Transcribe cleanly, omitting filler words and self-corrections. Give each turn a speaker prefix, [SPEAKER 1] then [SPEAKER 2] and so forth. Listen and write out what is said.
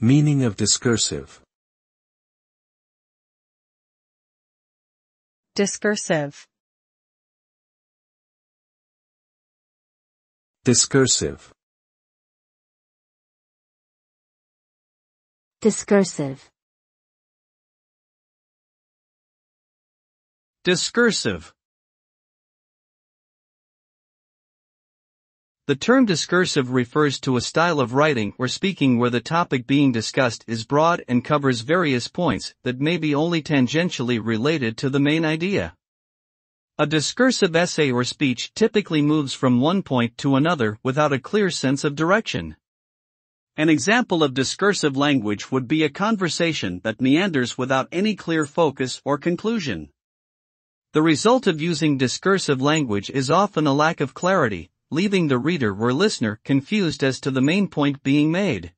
[SPEAKER 1] Meaning of discursive.
[SPEAKER 2] Discursive.
[SPEAKER 1] Discursive.
[SPEAKER 3] Discursive.
[SPEAKER 4] Discursive. The term discursive refers to a style of writing or speaking where the topic being discussed is broad and covers various points that may be only tangentially related to the main idea. A discursive essay or speech typically moves from one point to another without a clear sense of direction. An example of discursive language would be a conversation that meanders without any clear focus or conclusion. The result of using discursive language is often a lack of clarity, leaving the reader or listener confused as to the main point being made.